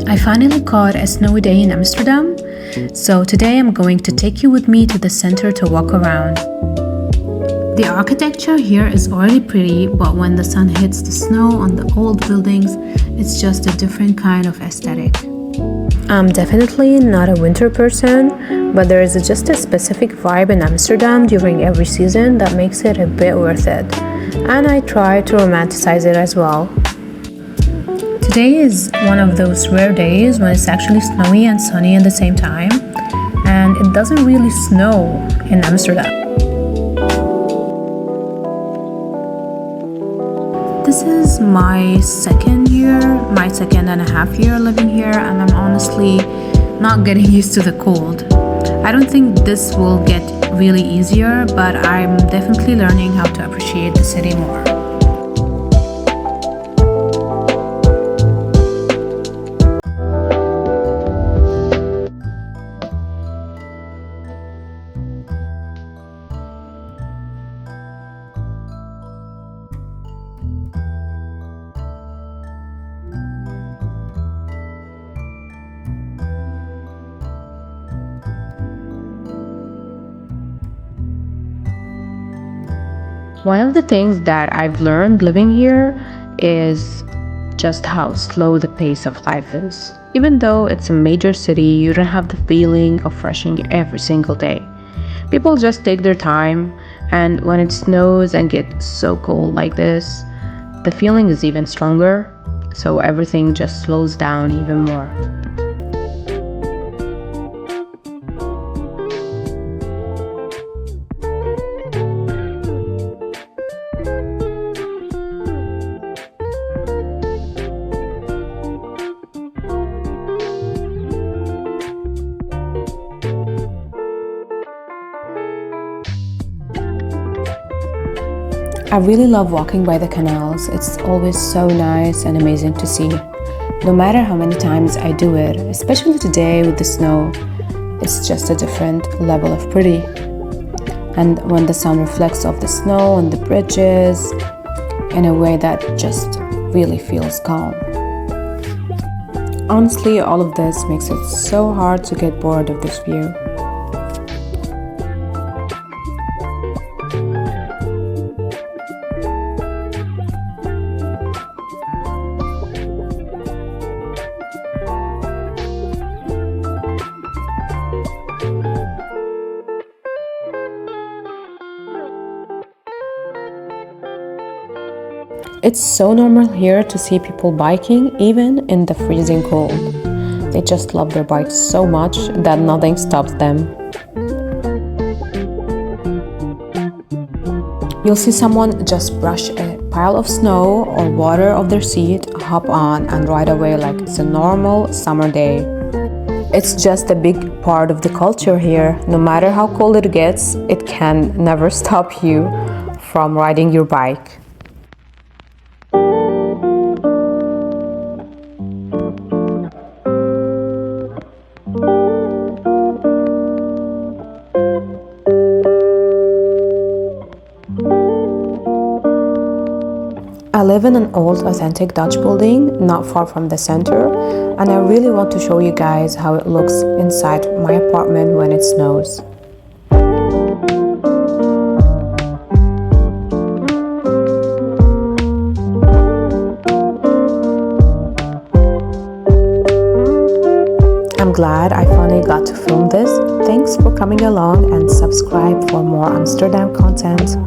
I finally caught a snowy day in Amsterdam, so today I'm going to take you with me to the center to walk around. The architecture here is already pretty, but when the sun hits the snow on the old buildings, it's just a different kind of aesthetic. I'm definitely not a winter person, but there is just a specific vibe in Amsterdam during every season that makes it a bit worth it, and I try to romanticize it as well. Today is one of those rare days when it's actually snowy and sunny at the same time, and it doesn't really snow in Amsterdam. This is my second and a half year living here, and I'm honestly not getting used to the cold. I don't think this will get really easier, but I'm definitely learning how to appreciate the city more. One of the things that I've learned living here is just how slow the pace of life is. Even though it's a major city, you don't have the feeling of rushing every single day. People just take their time, and when it snows and gets so cold like this, the feeling is even stronger, so everything just slows down even more. I really love walking by the canals. It's always so nice and amazing to see. No matter how many times I do it, especially today with the snow, it's just a different level of pretty. And when the sun reflects off the snow on the bridges in a way that just really feels calm. Honestly, all of this makes it so hard to get bored of this view. It's so normal here to see people biking even in the freezing cold. They just love their bikes so much that nothing stops them. You'll see someone just brush a pile of snow or water off their seat, hop on and ride away like it's a normal summer day. It's just a big part of the culture here. No matter how cold it gets, it can never stop you from riding your bike. I live in an old authentic Dutch building not far from the center, and I really want to show you guys how it looks inside my apartment when it snows. I'm glad I finally got to film this. Thanks for coming along and subscribe for more Amsterdam content.